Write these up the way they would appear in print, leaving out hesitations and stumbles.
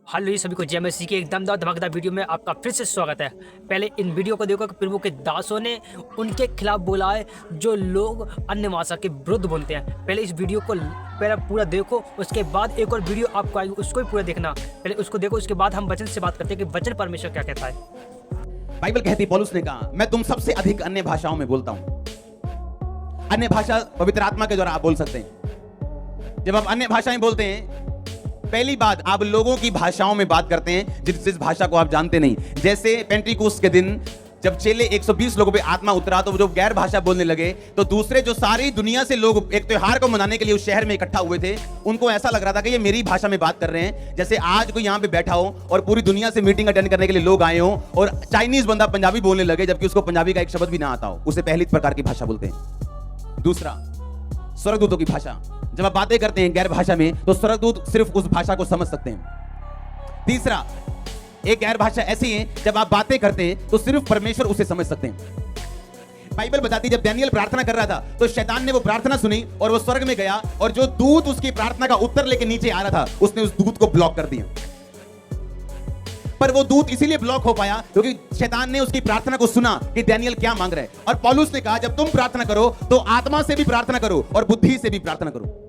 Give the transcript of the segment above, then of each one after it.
Hello जी सभी को जय मसीह की एक दमदार धमाकेदार वीडियो में आपका फिर से स्वागत है। पहले इन वीडियो को देखो कि प्रभु के दासों ने उनके खिलाफ बोला है जो लोग अन्य भाषा के विरुद्ध बोलते हैं। पहले इस वीडियो को पहले पूरा देखो, उसके बाद एक और वीडियो आपको आएगी, उसको भी पूरा देखना। पहले उसको देखो, उसके बाद हम वचन से बात करते हैं कि वचन परमेश्वर क्या कहता है। बाइबल कहती है, पौलुस ने कहा, मैं तुम सबसे अधिक अन्य भाषाओं में बोलता हूं। अन्य भाषा पवित्र आत्मा के द्वारा आप बोल सकते हैं। जब आप अन्य भाषाएं बोलते हैं, पहली बात आप लोगों की भाषाओं में बात करते हैं जिस भाषा को आप जानते नहीं। जैसे पेंटिकोस्ट के दिन जब चेले 120 लोगों पे आत्मा उतरा तो वो जो गैर भाषा बोलने लगे, तो दूसरे जो सारी दुनिया से लोग एक त्योहार को मनाने के लिए उस शहर में इकट्ठा हुए थे, उनको ऐसा लग रहा था कि ये मेरी भाषा में बात कर रहे हैं। जैसे आज कोई यहाँ पे बैठा हो और पूरी दुनिया से मीटिंग अटेंड करने के लिए लोग आए हो और चाइनीज बंदा पंजाबी बोलने लगे जबकि उसको पंजाबी का एक शब्द भी ना आता हो, उसे पहली प्रकार की भाषा बोलते हैं। दूसरा, स्वर्गदूतों की भाषा। जब आप बातें करते हैं गैर भाषा में तो स्वर्गदूत सिर्फ उस भाषा को समझ सकते हैं। तीसरा, एक गैर भाषा ऐसी है जब आप बातें करते हैं तो सिर्फ परमेश्वर उसे समझ सकते हैं। बाइबल बताती है जब दानियल प्रार्थना कर रहा था तो शैतान ने वो प्रार्थना सुनी और वो स्वर्ग में गया और जो दूत उसकी प्रार्थना का उत्तर लेके नीचे आ रहा था उसने उस दूत को ब्लॉक कर दिया। पर वो दूत इसीलिए ब्लॉक हो पाया क्योंकि शैतान ने उसकी प्रार्थना को सुना कि दानियल क्या मांग रहा है। और पौलुस ने कहा जब तुम प्रार्थना करो तो आत्मा से भी प्रार्थना करो और बुद्धि से भी प्रार्थना करो।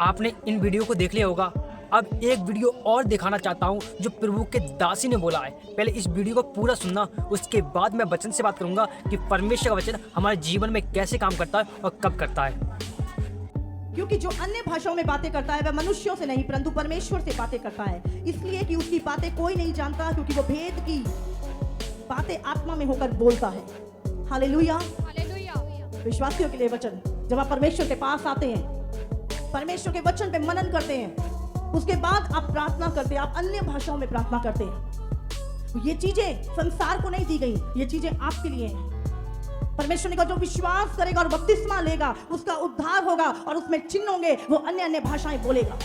आपने इन वीडियो को देख लिया होगा। अब एक वीडियो और दिखाना चाहता हूं जो प्रभु के दासी ने बोला है। पहले इस वीडियो को पूरा सुनना, उसके बाद मैं वचन से बात करूंगा कि परमेश्वर का वचन हमारे जीवन में कैसे काम करता है और कब करता है। क्योंकि जो अन्य भाषाओं में बातें करता है वह मनुष्यों से नहीं परंतु परमेश्वर से बातें करता है, इसलिए कि उसकी बातें कोई नहीं जानता, क्योंकि वो भेद की बातें आत्मा में होकर बोलता है। Hallelujah, hallelujah. विश्वासियों के लिए वचन, जब आप परमेश्वर के पास आते हैं, परमेश्वर के वचन पे मनन करते हैं, उसके बाद आप प्रार्थना करते हैं, आप अन्य भाषाओं में प्रार्थना करते हैं। ये चीजें संसार को नहीं दी गई, ये चीजें आपके लिए हैं। परमेश्वर ने कहा जो विश्वास करेगा और बपतिस्मा लेगा उसका उद्धार होगा और उसमें चिन्ह होंगे, वो अन्य अन्य भाषाएं बोलेगा।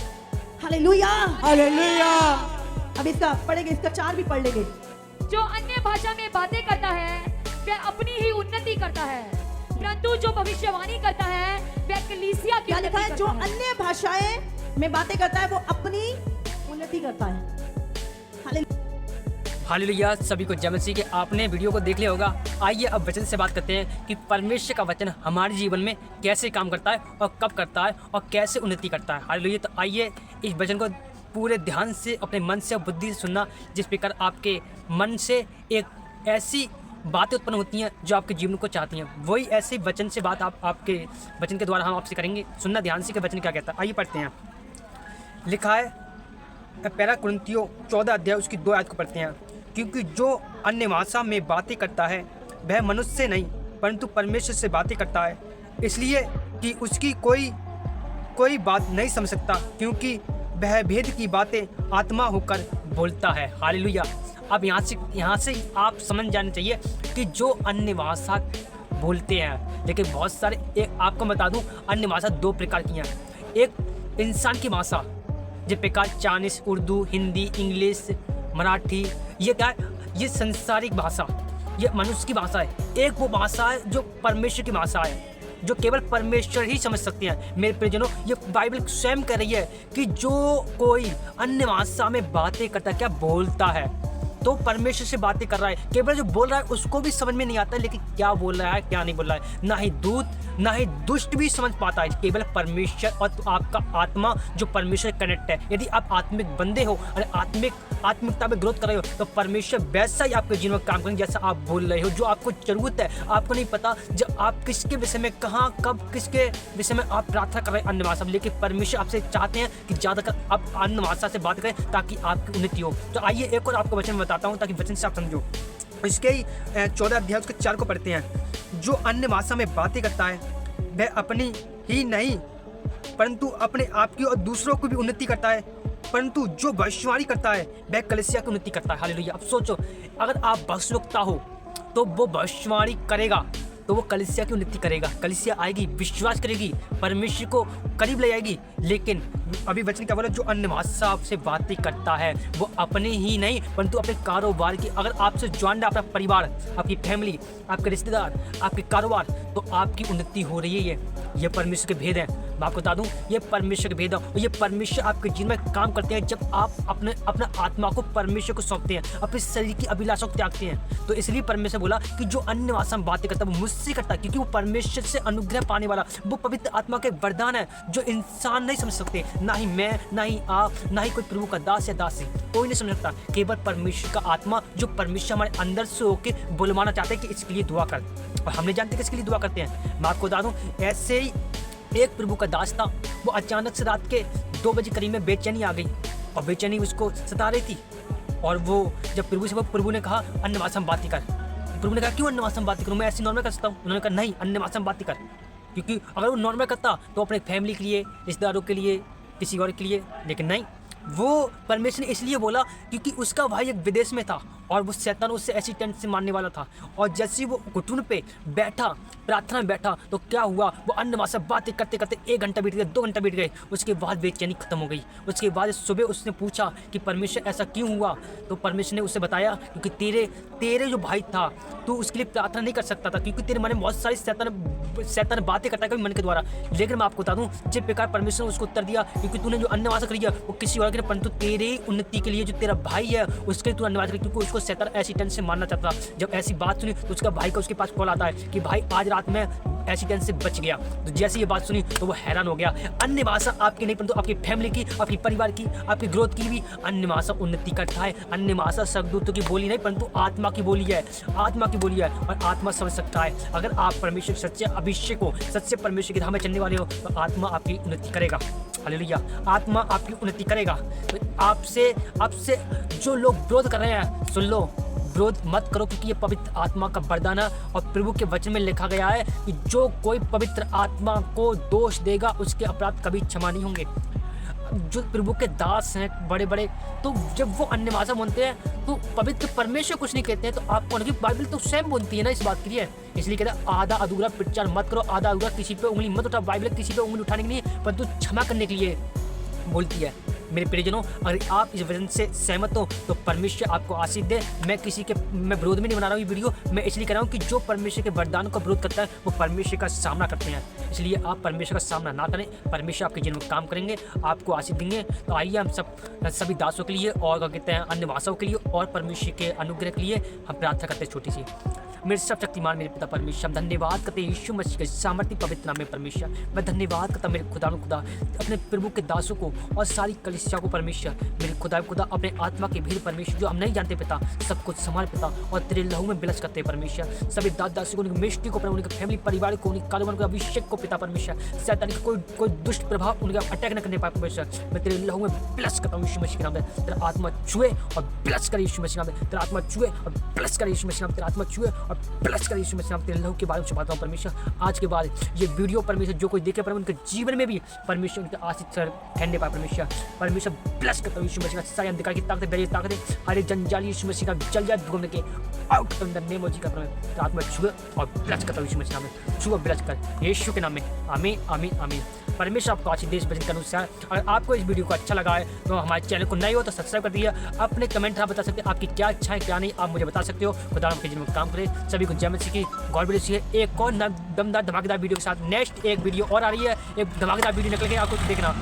Hallelujah, hallelujah. अब इसका पढ़ेंगे, इसका 4 भी पढ़ लेंगे। जो अन्य भाषा में बातें करता है वह अपनी ही उन्नति करता है, परंतु जो भविष्यवाणी करता है वह कलीसिया की। क्या लिखा है? जो अन्य भाषाएं में बातें करता है वो अपनी उन्नति करता है। हालेलुया। सभी को जय मसीह के। आपने वीडियो को देख लिया होगा। आइए अब वचन से बात करते हैं कि परमेश्वर का वचन हमारे जीवन में कैसे काम करता है और कब करता है और कैसे उन्नति करता है। हालेलुया। तो आइए इस वचन को पूरे ध्यान से अपने मन से और बुद्धि से सुनना, जिस प्रकार आपके मन से एक ऐसी बातें उत्पन्न होती हैं जो आपके जीवन को चाहती हैं, वही ऐसे वचन से बात आपके वचन के द्वारा हम आपसे करेंगे। सुनना ध्यान से कि वचन क्या कहता है। आइए पढ़ते हैं। लिखा है पहला कुरिन्थियों 14 अध्याय उसकी 2 आयत को पढ़ते हैं। क्योंकि जो अन्य भाषा में बातें करता है वह मनुष्य से नहीं परंतु परमेश्वर से बातें करता है, इसलिए कि उसकी कोई बात नहीं समझ सकता, क्योंकि वह भेद की बातें आत्मा होकर बोलता है। हालेलुया। अब यहाँ से आप समझ जाने चाहिए कि जो अन्य भाषा बोलते हैं, लेकिन बहुत सारे, एक आपको बता दूं, अन्य भाषा 2 प्रकार की हैं। एक इंसान की भाषा, जिस प्रकार चाइनीस, उर्दू, हिंदी, इंग्लिश, मराठी, ये क्या है? ये संसारिक भाषा, ये मनुष्य की भाषा है। एक वो भाषा है जो परमेश्वर की भाषा है, जो केवल परमेश्वर ही समझ सकते हैं। मेरे प्रियजनों, ये बाइबल स्वयं कह रही है कि जो कोई अन्य भाषा में बातें करता है, क्या बोलता है, तो परमेश्वर से बातें कर रहा है। केवल जो बोल रहा है उसको भी समझ में नहीं आता, लेकिन क्या बोल रहा है क्या नहीं बोल रहा है, ना ही दूत ना ही दुष्ट भी समझ पाता है। केवल परमेश्वर और आपका आत्मा जो परमेश्वर कनेक्ट है। यदि आप आत्मिक बंदे हो और आत्मिकता में ग्रोथ कर रहे हो तो परमेश्वर वैसा ही आपके जीवन में काम करेंगे जैसा आप बोल रहे हो। जो आपको जरूरत है, आपको नहीं पता जब आप किसके विषय में, कहाँ, कब, किसके विषय में आप प्रार्थना कर रहे हैं अन्य भाषा में, लेकिन परमेश्वर आपसे चाहते हैं कि ज़्यादातर आप अन्य भाषा से बात करें ताकि आपकी उन्नति हो। तो आइए एक और आपको वचन बताता हूँ ताकि वचन से आप समझो। इसके ही 14 अध्याय उसके 4 को पढ़ते हैं। जो अन्य भाषा में बातें करता है वह अपनी ही नहीं परंतु अपने आप की और दूसरों की भी उन्नति करता है, परंतु जो भविष्यवाणी करता है वह कलीसिया की उन्नति करता है। हालेलुया। अब सोचो, अगर आप भविष्यवक्ता हो तो वो भविष्यवाणी करेगा तो वो कलीसिया की उन्नति करेगा। कलीसिया आएगी, विश्वास करेगी, परमेश्वर को करीब ले जाएगी। लेकिन अभी वचन क्या बोला? जो अन्य भाषा से बातें करता है वो अपने ही नहीं परंतु अपने कारोबार की। अगर आपसे ज्वाइन है अपना परिवार, आपकी फैमिली, आपके रिश्तेदार, आपके कारोबार, तो आपकी उन्नति हो रही है। ये परमेश्वर के भेद हैं। मैं आपको बता दूं, ये परमेश्वर के भेद हैं और ये परमेश्वर आपके जीवन में काम करते हैं जब आप अपना आत्मा को परमेश्वर को सौंपते हैं, अपने शरीर की अभिलाषा को त्यागते हैं। तो इसलिए परमेश्वर बोला कि जो अन्य भाषा में बातें करता है वो मुझसे करता है, क्योंकि वो परमेश्वर से अनुग्रह पाने वाला, वो पवित्र आत्मा का एक वरदान है जो इंसान नहीं समझ सकते, ना ही मैं, ना ही आप, ना ही कोई प्रभु का दास या दासी, कोई नहीं समझ सकता। केवल परमेश्वर का आत्मा जो परमेश्वर हमारे अंदर से होके बुलवाना चाहते हैं कि इसके लिए दुआ कर, और हम नहीं जानते किसके लिए दुआ करते हैं। मैं आपको बता दूं, ऐसे ही एक प्रभु का दास था, वो अचानक से रात के 2 बजे करीब में बेचैनी आ गई और बेचैनी उसको सता रही थी। और वो जब प्रभु ने कहा अन्य भाषा में बातें कर। प्रभु ने कहा क्यों अन्य भाषा में बातें करूँ, मैं ऐसी नॉर्मल कर सकता हूँ। उन्होंने कहा नहीं, अन्य भाषा में बातें कर, क्योंकि अगर वो नॉर्मल करता तो अपने फैमिली के लिए, रिश्तेदारों के लिए, किसी और के लिए, लेकिन नहीं, वो परमेश्वर ने इसलिए बोला क्योंकि उसका भाई एक विदेश में था और वो शैतान उससे ऐसी टेंट से मारने वाला था। और जैसे ही वो घुटन पे बैठा, प्रार्थना में बैठा, तो क्या हुआ, वो अन्य भाषा बातें करते करते 1 घंटा बीत गया, 2 घंटा बीत गए, उसके बाद बेचैनी खत्म हो गई। उसके बाद सुबह उसने पूछा कि परमेश्वर ऐसा क्यों हुआ, तो परमेश्वर ने उसे बताया क्योंकि तेरे जो भाई था, तू उसके लिए प्रार्थना नहीं कर सकता था, क्योंकि तेरे मन में बहुत सारी शैतान बातें करता है कभी मन के द्वारा। लेकिन मैं आपको बता दूं, जिस प्रकार परमेश्वर ने उसको उत्तर दिया, क्योंकि तूने जो अन्य भाषा करी है वो किसी और के नहीं, परंतु तेरे उन्नति के लिए, जो तेरा भाई है उसके लिए तू अन्य भाषा करी, क्योंकि उसको शैतान ऐसी टेंशन से मारना चाहता था। जब ऐसी बात सुनी तो उसका भाई का उसके पास कॉल आता है कि भाई आज रात में ऐसी टेंशन से बच गया। तो जैसे ये बात सुनी तो वो हैरान हो गया। अन्य भाषा आपकी नहीं, परंतु आपकी फैमिली की, आपकी परिवार की, आपकी ग्रोथ की भी अन्य भाषा उन्नति करता है। अन्य भाषा स्वर्गदूतों की बोली नहीं, परंतु आत्मा की बोली है, आत्मा की बोली है, और आत्मा समझ सकता है। अगर आप परमेश्वर सच्चे अभिषेक हो, सच्चे परमेश्वर की राह में चलने वाले हो, तो आत्मा आपकी उन्नति करेगा। हालेलुया, आत्मा आपकी उन्नति करेगा। तो आपसे जो लोग विरोध कर रहे हैं, सुन लो, विरोध मत करो, क्योंकि ये पवित्र आत्मा का वरदान है। और प्रभु के वचन में लिखा गया है कि जो कोई पवित्र आत्मा को दोष देगा उसके अपराध कभी क्षमा नहीं होंगे। जो प्रभु के दास हैं बड़े बड़े, तो जब वो अन्य भाषा बोलते हैं तो पवित्र परमेश्वर कुछ नहीं कहते हैं, तो आपको उनकी बाइबल तो स्वयं बोलती है ना इस बात के लिए। इसलिए कहते हैं आधा अधूरा प्रचार मत करो, आधा अधूरा किसी पे उंगली मत उठा। बाइबल किसी पे उंगली उठाने के लिए, परंतु क्षमा करने के लिए बोलती है। मेरे प्रियजनों, अगर आप इस वचन से सहमत हो तो परमेश्वर आपको आशीष दे। मैं विरोध में नहीं बना रहा हूँ ये वीडियो, मैं इसलिए कह रहा हूँ कि जो परमेश्वर के वरदानों का विरोध करता है वो परमेश्वर का सामना करते हैं। इसलिए आप परमेश्वर का सामना ना करें, परमेश्वर आपके जीवन में काम करेंगे, आपको आशीष देंगे। तो आइए हम सभी दासों के लिए और क्या कहते हैं अन्य भाषाओं के लिए और परमेश्वर के अनुग्रह के लिए हम प्रार्थना करते हैं छोटी सी। मेरे सब शक्तिमान मेरे पिता परमेश्वर, हम धन्यवाद करते हैं यीशु मसीह के सामर्थ्य पवित्र नाम में परमेश्वर। मैं धन्यवाद करता मेरे खुदा अपने प्रभु के दासों को और सारी कलीसिया को परमेश्वर, मेरे खुदा अपने आत्मा के भीड़ परमेश्वर जो हम नहीं जानते पिता, सब कुछ संभाल पिता और तेरे लहू में बिलस करते हैं परमेश्वर। सभी दासों को, उनकी मिस्ट्री को, उनके फैमिली परिवार को, उनके कारोबार को, अभिषेक को पिता परमेश्वर, शैतान का कोई दुष्ट प्रभाव उनके अटैक न करने पाए परमेश्वर। मैं तेरे लहू में बिलस करता हूँ यीशु मसीह के नाम में। तेरा आत्मा छुए और बिलस करे यीशु मसीह के नाम में। तेरा आत्मा छुए और बिलस करे यीशु मसीह के नाम में। तेरा आत्मा छुए और बिलस करे यीशु मसीह के नाम में। तेरे लहू के बारे में छुपाता हूँ परमेश्वर। आज के बाद ये वीडियो परमेश्वर जो कोई देखे पर उनके जीवन में भी परमेश्वर उनके आशीष ठहरने पाए परमेश्वर। परमेश्वर ब्लेस करता हूँ यीशु मसीह का। सारी अंधकार की ताकत, बेरी ताकत, हरे जंजाल यीशु मसीह का जल जाए भूकंप के out in the name of Jesus का आत्मा छुए और ब्लेस करता हूँ यीशु मसीह नाम में। छुए ब्लेस कर यीशु के नाम में। आमीन आमीन आमीन। परमेश्वर आपको आशीष देश भजन के अनुसार। अगर आपको इस वीडियो को अच्छा लगा है तो हमारे चैनल को नए हो तो सब्सक्राइब कर दिया। अपने कमेंट आप बता सकते हैं आपकी क्या इच्छा है क्या नहीं, आप मुझे बता सकते हो। खुदा आपके जीवन में काम करें। सभी को जय मसीह की, गॉड ब्लेस यू। एक और दमदार धमाकेदार वीडियो के साथ नेक्स्ट एक वीडियो और आ रही है, एक धमाकेदार वीडियो निकल के आपको देखना।